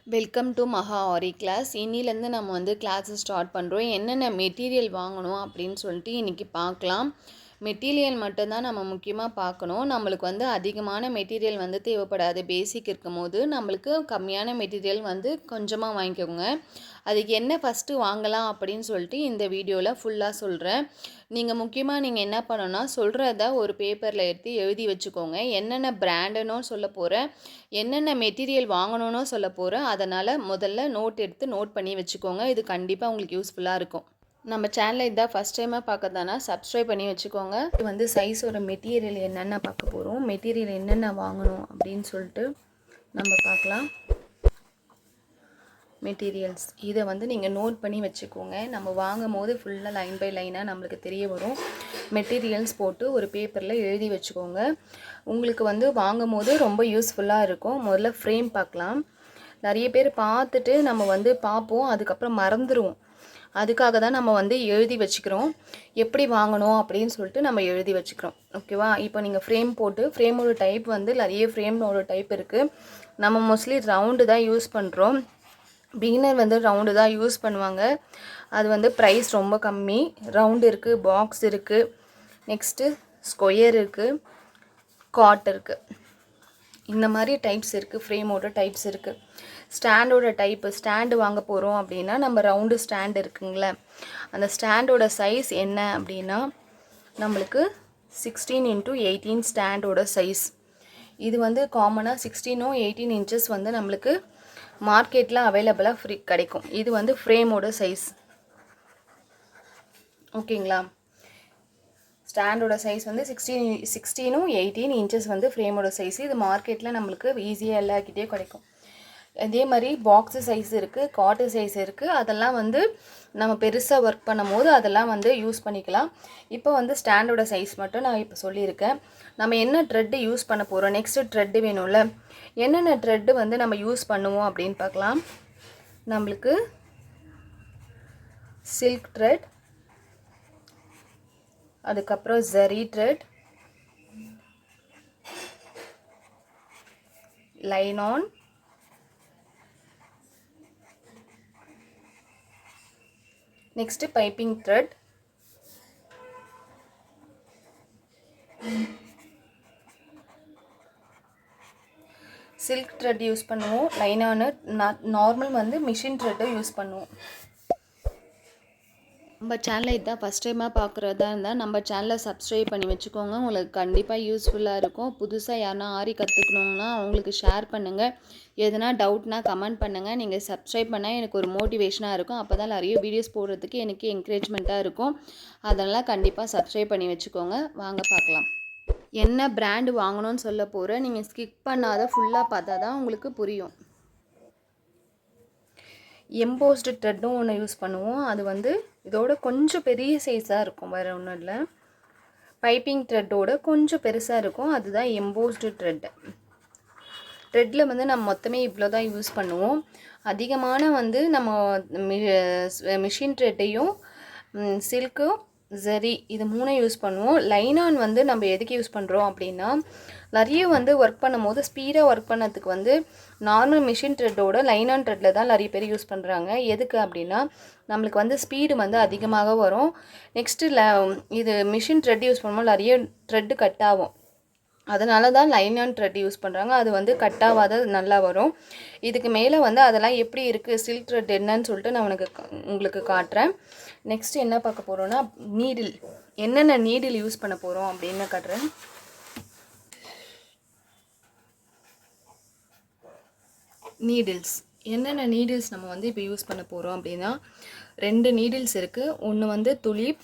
Welcome to மகா ஆரி class. இன்னிலேருந்து நம்ம கிளாஸை ஸ்டார்ட் பண்ணுறோம். என்னென்ன மெட்டீரியல் வாங்கணும் அப்படின்னு சொல்லிட்டு இன்றைக்கி பார்க்கலாம். மெட்டீரியல் மட்டும்தான் நம்ம முக்கியமாக பார்க்கணும். நம்மளுக்கு அதிகமான மெட்டீரியல் தேவைப்படாது. பேசிக் இருக்கும் போது நம்மளுக்கு கம்மியான மெட்டீரியல் கொஞ்சமாக வாங்கிக்கோங்க. அதுக்கு என்ன ஃபஸ்ட்டு வாங்கலாம் அப்படின்னு சொல்லிட்டு இந்த வீடியோவில் ஃபுல்லாக சொல்கிறேன். நீங்கள் முக்கியமாக என்ன பண்ணணும்னா சொல்கிறத ஒரு பேப்பரில் எடுத்து எழுதி வச்சுக்கோங்க. என்னென்ன பிராண்டுன்னு சொல்ல போகிறேன், என்னென்ன மெட்டீரியல் வாங்கணும்னு சொல்ல போகிறேன். அதனால் முதல்ல நோட் பண்ணி வச்சுக்கோங்க. இது கண்டிப்பாக உங்களுக்கு யூஸ்ஃபுல்லாக இருக்கும். நம்ம சேனலை இதான் ஃபஸ்ட் டைமாக பார்க்கறதானா சப்ஸ்கிரைப் பண்ணி வச்சுக்கோங்க. இது சைஸோட மெட்டீரியல் என்னென்ன பார்க்க போகிறோம், மெட்டீரியல் என்னென்ன வாங்கணும் அப்படின்னு சொல்லிட்டு நம்ம பார்க்கலாம். மெட்டீரியல்ஸ் இதை நீங்கள் நோட் பண்ணி வச்சுக்கோங்க. நம்ம வாங்கும் போது ஃபுல்லாக லைன் பை லைனாக நம்மளுக்கு தெரிய வரும். மெட்டீரியல்ஸ் போட்டு ஒரு பேப்பரில் எழுதி வச்சுக்கோங்க. உங்களுக்கு வாங்கும் போது ரொம்ப யூஸ்ஃபுல்லாக இருக்கும். முதல்ல ஃப்ரேம் பார்க்கலாம். நிறைய பேர் பார்த்துட்டு நம்ம பார்ப்போம், அதுக்கப்புறம் மறந்துடுவோம். அதுக்காக தான் நம்ம எழுதி வச்சுக்கிறோம். எப்படி வாங்கணும் அப்படின்னு சொல்லிட்டு நம்ம எழுதி வச்சுக்கிறோம். ஓகேவா? இப்போ நீங்கள் ஃப்ரேம் போட்டு, ஃப்ரேமோட டைப் நிறைய ஃப்ரேமோட டைப் இருக்குது. நம்ம மோஸ்ட்லி ரவுண்டு தான் யூஸ் பண்ணுறோம். பிகினர் ரவுண்டு தான் யூஸ் பண்ணுவாங்க. அது ப்ரைஸ் ரொம்ப கம்மி. ரவுண்டு இருக்குது, பாக்ஸ் இருக்குது, நெக்ஸ்ட்டு ஸ்கொயர் இருக்குது, காட் இருக்குது. இந்த மாதிரி டைப்ஸ் இருக்குது. ஃப்ரேமோட டைப்ஸ் இருக்குது. ஸ்டாண்டோட டைப்பு, ஸ்டாண்டு வாங்க போகிறோம் அப்படின்னா நம்ம ரவுண்டு ஸ்டாண்டு இருக்குங்களே, அந்த ஸ்டாண்டோட சைஸ் என்ன அப்படின்னா நம்மளுக்கு 16x18 ஸ்டாண்டோட சைஸ். இது காமனாக 16 18 இன்ச்சஸ் நம்மளுக்கு மார்க்கெட்டில் அவைலபிளாக ஃப்ரீ கிடைக்கும். இது ஃப்ரேமோட சைஸ். ஓகேங்களா? ஸ்டாண்டோட சைஸ் 16x18 இன்ச்சஸ் ஃப்ரேமோட சைஸ். இது மார்க்கெட்டில் நம்மளுக்கு ஈஸியாக எல்லாக்கிட்டே கிடைக்கும். அதே மாதிரி பாக்ஸு சைஸ் இருக்குது, காட்டு சைஸ் இருக்குது. அதெல்லாம் நம்ம பெருசாக ஒர்க் பண்ணும் போது அதெல்லாம் யூஸ் பண்ணிக்கலாம். இப்போ ஸ்டாண்டோட சைஸ் மட்டும் நான் இப்போ சொல்லியிருக்கேன். நம்ம என்ன த்ரெட்டு யூஸ் பண்ண போகிறோம், நெக்ஸ்ட்டு த்ரெட்டு வேணும்ல, என்னென்ன த்ரெட்டு நம்ம யூஸ் பண்ணுவோம் அப்படின்னு பார்க்கலாம். நம்மளுக்கு சில்க் த்ரெட், அதுக்கப்புறம் ஜரி த்ரெட், லைனான், next piping thread, silk thread use பண்ணுவோம், லைனானு, நார்மல் மிஷின் த்ரெட்டும் யூஸ் பண்ணுவோம். நம்ம சேனலை இதுதான் ஃபஸ்ட் டைமாக பார்க்குறதா இருந்தால் நம்ம சேனலை சப்ஸ்கிரைப் பண்ணி வச்சுக்கோங்க. உங்களுக்கு கண்டிப்பாக யூஸ்ஃபுல்லாக இருக்கும். புதுசாக யாருன்னா ஆரி கற்றுக்கணுன்னா அவங்களுக்கு ஷேர் பண்ணுங்கள். எதுனா டவுட்னா கமெண்ட் பண்ணுங்கள். நீங்கள் சப்ஸ்கிரைப் பண்ணால் எனக்கு ஒரு மோட்டிவேஷனாக இருக்கும். அப்போ தான் நிறைய வீடியோஸ் போடுறதுக்கு எனக்கு என்கரேஜ்மெண்ட்டாக இருக்கும். அதனால் கண்டிப்பாக சப்ஸ்கிரைப் பண்ணி வச்சுக்கோங்க. வாங்க பார்க்கலாம். என்ன பிராண்டு வாங்கணும்னு சொல்ல போகிறேன். நீங்கள் ஸ்கிப் பண்ணாத ஃபுல்லாக பார்த்தா தான் உங்களுக்கு புரியும். எம்போஸ்டு த்ரெட்டும் ஒன்று யூஸ் பண்ணுவோம். அது இதோட கொஞ்சம் பெரிய சைஸாக இருக்கும், வேறு ஒன்றும் இல்லை. பைப்பிங் த்ரெட்டோட கொஞ்சம் பெருசாக இருக்கும், அதுதான் எம்போஸ்டு த்ரெட்டு. த்ரெட்டில் நம்ம மொத்தமே இவ்வளோ தான் யூஸ் பண்ணுவோம். அதிகமான நம்ம மிஷின் த்ரெட்டையும் சில்க்கும் ஜரி இது 3 யூஸ் பண்ணுவோம். லைனான் நம்ம எதுக்கு யூஸ் பண்ணுறோம் அப்படின்னா நிறைய ஒர்க் பண்ணும் போது ஸ்பீடாக ஒர்க் பண்ணதுக்கு நார்மல் மிஷின் த்ரெட்டோட லைனான் த்ரெட்டில் தான் நிறைய பேர் யூஸ் பண்ணுறாங்க. எதுக்கு அப்படின்னா நம்மளுக்கு ஸ்பீடு அதிகமாக வரும். நெக்ஸ்ட்டு இது மிஷின் த்ரெட் யூஸ் பண்ணும்போது நிறைய த்ரெட்டு கட் ஆகும். அதனால தான் லைனான் த்ரெட் யூஸ் பண்ணுறாங்க. அது கட் ஆகாத நல்லா வரும். இதுக்கு மேலே அதெல்லாம் எப்படி இருக்குது, சில்க் த்ரெட் என்னன்னு சொல்லிட்டு நான் உங்களுக்கு காட்டுறேன். நெக்ஸ்ட் என்ன பார்க்க போகிறோன்னா நீடில், என்னென்ன நீடில் யூஸ் பண்ண போகிறோம் அப்படின்னு காட்டுறேன். நீடில்ஸ், என்னென்ன நீடில்ஸ் நம்ம இப்போ யூஸ் பண்ண போகிறோம் அப்படின்னா 2 நீடில்ஸ் இருக்குது. ஒன்று துலிப்,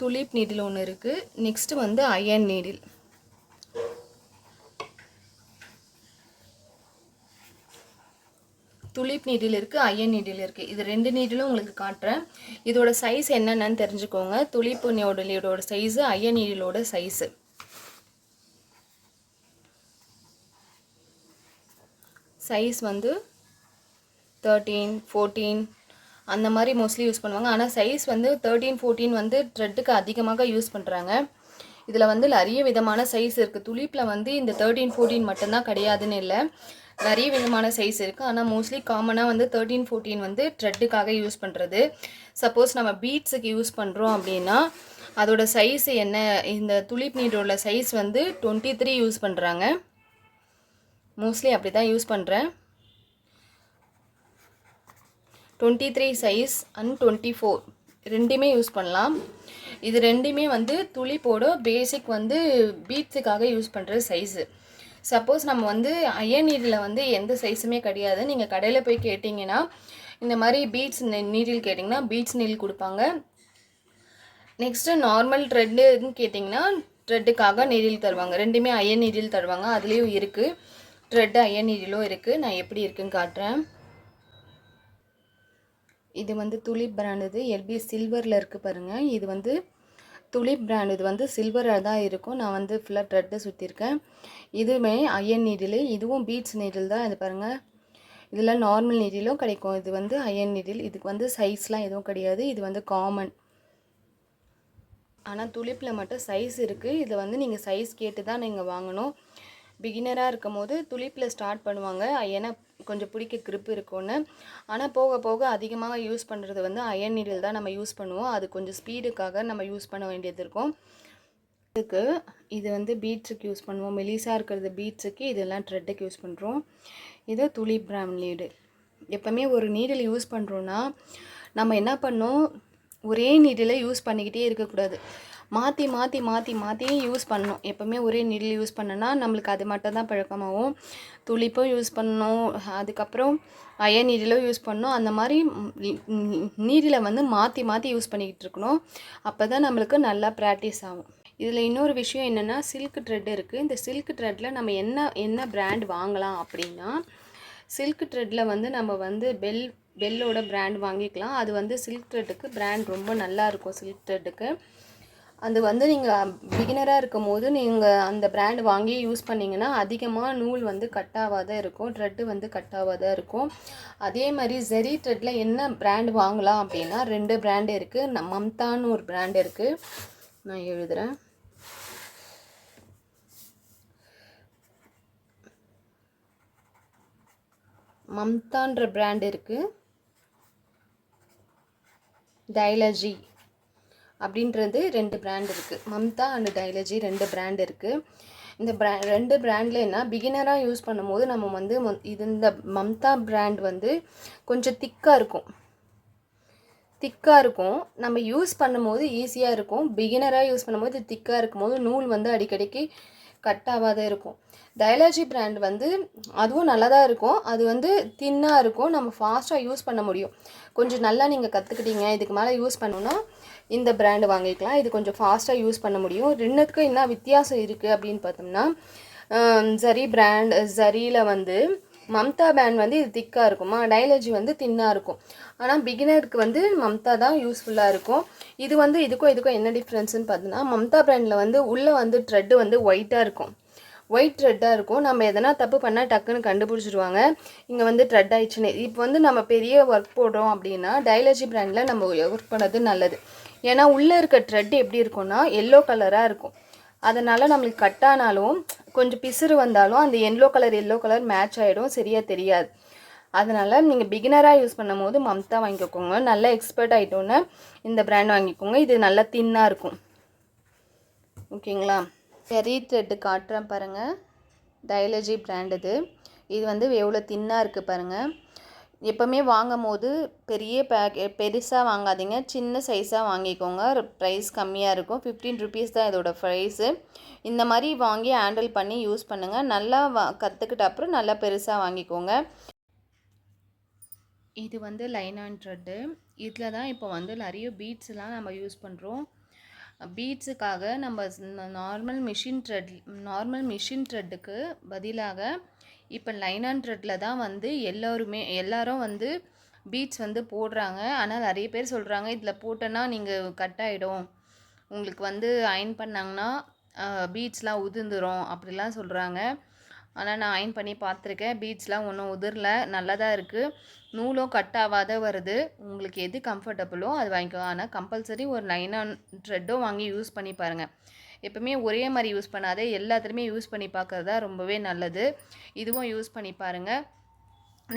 துலிப் நீடில் ஒன்று இருக்குது. Next iron needle. Tulip needle இருக்குது, அயன் நீடில் இருக்குது. இது 2 நீடிலும் உங்களுக்கு காட்டுறேன். இதோட சைஸ் என்னென்னு தெரிஞ்சுக்கோங்க. துலிப் நீடிலோட சைஸு, அயன் நீடிலோட சைஸு. சைஸ் 13, 14 அந்த மாதிரி மோஸ்ட்லி யூஸ் பண்ணுவாங்க. ஆனால் சைஸ் 13, 14 த்ரெட்டுக்கு அதிகமாக யூஸ் பண்ணுறாங்க. இதில் வந்து நிறைய விதமான சைஸ் இருக்குது. துலிப்பில் வந்து இந்த 13, 14 மட்டும்தான் கிடையாதுன்னு இல்லை, நிறைய விதமான சைஸ் இருக்குது. ஆனால் மோஸ்ட்லி காமனாக வந்து 13, 14 வந்து த்ரெட்டுக்காக யூஸ் பண்ணுறது. சப்போஸ் நம்ம பீட்ஸுக்கு யூஸ் பண்ணுறோம் அப்படின்னா அதோட சைஸ் என்ன, இந்த துலிப் நீடோட சைஸ் வந்து 23 யூஸ் பண்ணுறாங்க. மோஸ்ட்லி அப்படி தான் யூஸ் பண்ணுறேன். 23 சைஸ் அண்ட் 24 ரெண்டுமே யூஸ் பண்ணலாம். இது ரெண்டுமே வந்து துளிப்போட பேசிக் வந்து பீட்ஸுக்காக யூஸ் பண்ணுற சைஸு. சப்போஸ் நம்ம வந்து அயன் நீடில் வந்து எந்த சைஸுமே கிடையாது. நீங்கள் கடையில் போய் கேட்டிங்கன்னா இந்த மாதிரி பீட்ஸ் நீடில் கேட்டிங்கன்னா பீட்ஸ் நீடில் கொடுப்பாங்க. நெக்ஸ்ட்டு நார்மல் த்ரெட்டுன்னு கேட்டிங்கன்னா த்ரெட்டுக்காக நீடில் தருவாங்க. ரெண்டுமே அயன் நீடில் தருவாங்க. அதுலேயும் இருக்குது த்ரெட்டு அயன் நீடிலும் இருக்குது. நான் எப்படி இருக்குன்னு காட்டுறேன். இது வந்து துலிப் பிராண்ட், இது எல்பி சில்வரில் இருக்குது பாருங்கள். இது வந்து துலிப் பிராண்ட், இது வந்து சில்வராக தான் இருக்கும். நான் வந்து ஃபுல்லாக த்ரெட்டை சுற்றிருக்கேன். இதுவுமே அயன் நீடில், இதுவும் பீட்ஸ் நீடில் தான். இது பாருங்கள், இதில் நார்மல் நீடிலும் கிடைக்கும். இது வந்து அயன் நீடில். இதுக்கு வந்து சைஸ்லாம் எதுவும் கிடையாது. இது வந்து காமன். ஆனால் துலிப்பில் மட்டும் சைஸ் இருக்குது. இதில் வந்து நீங்கள் சைஸ் கேட்டு தான் நீங்கள் வாங்கணும். பிகினராக இருக்கும் போது துலிப்பில் ஸ்டார்ட் பண்ணுவாங்க, ஏன்னா கொஞ்சம் பிடிக்க grip இருக்கும்னு. ஆனால் போக போக அதிகமாக யூஸ் பண்ணுறது வந்து அயன் நீடில் தான் நம்ம யூஸ் பண்ணுவோம். அது கொஞ்சம் ஸ்பீடுக்காக நம்ம யூஸ் பண்ண வேண்டியது இருக்கும். இதுக்கு இது வந்து பீட்ஸுக்கு யூஸ் பண்ணுவோம். மெலிசாக இருக்கிறது பீட்ஸுக்கு, இதெல்லாம் த்ரெட்டுக்கு யூஸ் பண்ணுறோம். இது துலிப் பிராண்ட் நீடில். எப்போவுமே ஒரு நீடில் யூஸ் பண்ணுறோன்னா நம்ம என்ன பண்ணோம், ஒரே நீடில் யூஸ் பண்ணிக்கிட்டே இருக்கக்கூடாது. மாற்றி மாற்றி மாற்றி மாற்றி யூஸ் பண்ணணும். எப்போவுமே ஒரே நீடில் யூஸ் பண்ணோன்னா நம்மளுக்கு அது மட்டும் தான் பழக்கமாகும். துளிப்பும் யூஸ் பண்ணணும், அதுக்கப்புறம் அயன் நீடிலும் யூஸ் பண்ணணும். அந்த மாதிரி நீடில் வந்து மாற்றி மாற்றி யூஸ் பண்ணிக்கிட்டு இருக்கணும். அப்போ தான் நம்மளுக்கு நல்லா ப்ராக்டிஸ் ஆகும். இதில் இன்னொரு விஷயம் என்னென்னா, சில்க் த்ரெட் இருக்குது. இந்த சில்க் த்ரெட்டில் நம்ம என்ன பிராண்ட் வாங்கலாம் அப்படின்னா, சில்க் த்ரெட்டில் வந்து நம்ம வந்து பெல்லோட பிராண்ட் வாங்கிக்கலாம். அது வந்து சில்க் த்ரெட்டுக்கு பிராண்ட் ரொம்ப நல்லாயிருக்கும். சில்க் த்ரெட்டுக்கு அது வந்து நீங்கள் பிகினராக இருக்கும் போது நீங்கள் அந்த பிராண்ட் வாங்கி யூஸ் பண்ணிங்கன்னா அதிகமாக நூல் வந்து கட்டாவாக இருக்கும், த்ரெட்டு வந்து கட்டாவாக இருக்கும். அதே மாதிரி ஜெரி த்ரெட்டில் என்ன பிராண்ட் வாங்கலாம் அப்படின்னா 2 பிராண்டு இருக்குது. மம்தான்னு ஒரு பிராண்ட் இருக்குது, நான் எழுதுகிறேன். மம்தான்ற பிராண்ட் இருக்குது, டைலஜி அப்படின்றது 2 பிராண்ட் இருக்குது. மம்தா அண்ட் டைலஜி 2 பிராண்ட் இருக்குது. இந்த 2 பிராண்டில் என்ன, பிகினராக யூஸ் பண்ணும்போது நம்ம வந்து இந்த மம்தா பிராண்ட் வந்து கொஞ்சம் திக்காக இருக்கும். நம்ம யூஸ் பண்ணும்போது ஈஸியாக இருக்கும். பிகினராக யூஸ் பண்ணும்போது திக்காக இருக்கும்போது நூல் வந்து அடிக்கடிக்கு கட்டாவாக இருக்கும். டைலஜி பிராண்ட் வந்து அதுவும் நல்லா தான் இருக்கும். அது வந்து தின்னாக இருக்கும், நம்ம ஃபாஸ்ட்டாக யூஸ் பண்ண முடியும். கொஞ்சம் நல்லா நீங்கள் கற்றுக்கிட்டீங்க, இதுக்கு மேலே யூஸ் பண்ணணுன்னா இந்த பிராண்டு வாங்கிக்கலாம். இது கொஞ்சம் ஃபாஸ்ட்டாக யூஸ் பண்ண முடியும். ரெண்டுத்துக்கும் என்ன வித்தியாசம் இருக்குது அப்படின்னு பார்த்தோம்னா, ஜரி பிராண்ட், ஜரியில் வந்து மம்தா பிராண்ட் வந்து இது திக்காக இருக்குமா, டைலஜி வந்து தின்னாக இருக்கும். ஆனால் பிகினருக்கு வந்து மம்தா தான் யூஸ்ஃபுல்லாக இருக்கும். இது வந்து இதுக்கும் என்ன டிஃப்ரென்ஸ்னு பார்த்தோன்னா, மம்தா பிராண்டில் வந்து உள்ளே வந்து த்ரெட்டு வந்து ஒயிட்டாக இருக்கும், ஒயிட் த்ரெட்டாக இருக்கும். நம்ம எதனா தப்பு பண்ணால் டக்குன்னு கண்டுபிடிச்சிடுவாங்க, இங்கே வந்து த்ரெட் ஆயிடுச்சுன்னு. இப்போ வந்து நம்ம பெரிய ஒர்க் போடுறோம் அப்படின்னா டைலஜி பிராண்டில் நம்ம ஒர்க் பண்ணது நல்லது. ஏன்னா உள்ளே இருக்க த்ரெட் எப்படி இருக்கும்னா எல்லோ கலராக இருக்கும். அதனால் நம்மளுக்கு கட்டானாலும் கொஞ்சம் பிசுறு வந்தாலும் அந்த எல்லோ கலர் மேட்ச் ஆகிடும், சரியாக தெரியாது. அதனால் நீங்கள் பிகினராக யூஸ் பண்ணும் போது மம்தா வாங்கிக்கோங்க. நல்லா எக்ஸ்பர்ட் ஆகிட்டோன்னே இந்த பிராண்ட் வாங்கிக்கோங்க. இது நல்லா தின்னாக இருக்கும். ஓகேங்களா? ஜெரி த்ரெட்டு காட்டுறேன் பாருங்கள், டைலஜி பிராண்ட். இது வந்து எவ்வளோ தின்னாக இருக்குது பாருங்கள். எப்போவுமே வாங்கும் போது பெருசாக வாங்காதீங்க, சின்ன சைஸாக வாங்கிக்கோங்க. ப்ரைஸ் கம்மியாக இருக்கும், 15 ருபீஸ் தான் இதோட ப்ரைஸு. இந்த மாதிரி வாங்கி ஹேண்டில் பண்ணி யூஸ் பண்ணுங்கள். நல்லா கற்றுக்கிட்ட அப்புறம் நல்லா பெருசாக வாங்கிக்கோங்க. இது வந்து லைனான் த்ரெட்டு. இதில் தான் இப்போ வந்து நிறைய பீட்ஸ்லாம் நம்ம யூஸ் பண்ணுறோம். பீட்ஸுக்காக நம்ம நார்மல் மிஷின் த்ரெட்டுக்கு பதிலாக இப்போ லைனான் த்ரெட்டில் தான் வந்து எல்லாரும் வந்து பீட்ஸ் வந்து போடுறாங்க. ஆனால் நிறைய பேர் சொல்கிறாங்க இதில் போட்டோன்னா நீங்கள் கட் ஆகிடும், உங்களுக்கு வந்து அயன் பண்ணாங்கன்னா பீட்ஸ்லாம் உதிர்ந்துடும் அப்படிலாம் சொல்கிறாங்க. ஆனால் நான் அயன் பண்ணி பார்த்துருக்கேன், பீட்ஸ்லாம் ஒன்றும் உதிரல, நல்லா தான் இருக்குது. நூலும் கட் ஆகாத வருது. உங்களுக்கு எது கம்ஃபர்டபுளோ அது வாங்கிக்கோங்க. ஆனால் கம்பல்சரி ஒரு லைனான் த்ரெட்டும் வாங்கி யூஸ் பண்ணி பாருங்கள். எப்பவுமே ஒரே மாதிரி யூஸ் பண்ணாதே, எல்லாத்துலேயுமே யூஸ் பண்ணி பார்க்குறது தான் ரொம்பவே நல்லது. இதுவும் யூஸ் பண்ணி பாருங்கள்.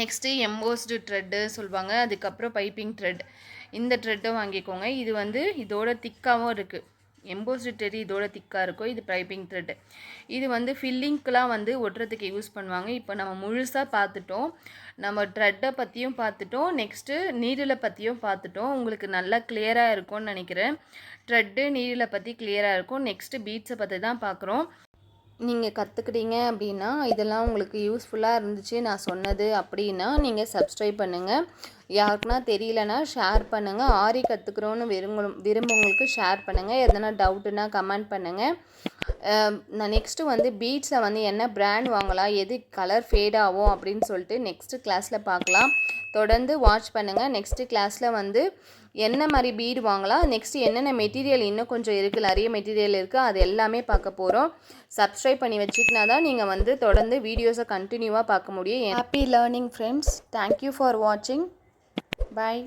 நெக்ஸ்ட்டு எம்போஸ்டு த்ரெட்டு சொல்லுவாங்க, அதுக்கப்புறம் பைப்பிங் த்ரெட். இந்த த்ரெட்டும் வாங்கிக்கோங்க. இது வந்து இதோட திக்காகவும் இருக்குது. எம்போஸ்டு த்ரெட் இதோட திக்காக இருக்கும். இது பைப்பிங் த்ரெட்டு. இது வந்து ஃபில்லிங்க்கெலாம் வந்து ஒட்டுறதுக்கு யூஸ் பண்ணுவாங்க. இப்போ நம்ம முழுசாக பார்த்துட்டோம். நம்ம த்ரெட்டை பற்றியும் பார்த்துட்டோம், நெக்ஸ்ட்டு நீடிலை பற்றியும் பார்த்துட்டோம். உங்களுக்கு நல்லா கிளியராக இருக்கும்னு நினைக்கிறேன். த்ரெட்டு நீடிலை பற்றி கிளியராக இருக்கும். நெக்ஸ்ட்டு பீட்ஸை பற்றி தான் பார்க்குறோம். நீங்கள் கற்றுக்கிட்டீங்க அப்படின்னா, இதெல்லாம் உங்களுக்கு யூஸ்ஃபுல்லாக இருந்துச்சு நான் சொன்னது அப்படின்னா, நீங்கள் சப்ஸ்கிரைப் பண்ணுங்கள். யாருக்குன்னா தெரியலனா ஷேர் பண்ணுங்கள். ஆரி கற்றுக்குறோன்னு விரும்புவங்களுக்கு ஷேர் பண்ணுங்கள். எதனா டவுட்டுன்னா கமெண்ட் பண்ணுங்கள். நான் நெக்ஸ்ட்டு வந்து பீட்ஸை வந்து என்ன பிராண்ட் வாங்கலாம், எது கலர் ஃபேட் ஆகும் அப்படின்னு சொல்லிட்டு நெக்ஸ்ட்டு கிளாஸில் பார்க்கலாம். தொடர்ந்து வாட்ச் பண்ணுங்கள். நெக்ஸ்ட்டு கிளாஸில் வந்து என்ன மாதிரி பீடு வாங்கலாம், நெக்ஸ்ட்டு என்னென்ன மெட்டீரியல் இன்னும் கொஞ்சம் இருக்குது, நிறைய மெட்டீரியல் இருக்குது, அது எல்லாமே பார்க்க போகிறோம். சப்ஸ்கிரைப் பண்ணி வச்சுக்கினா தான் நீங்கள் வந்து தொடர்ந்து வீடியோஸை கண்டினியூவாக பார்க்க முடியும். Happy learning friends. Thank you for வாட்சிங். பாய்.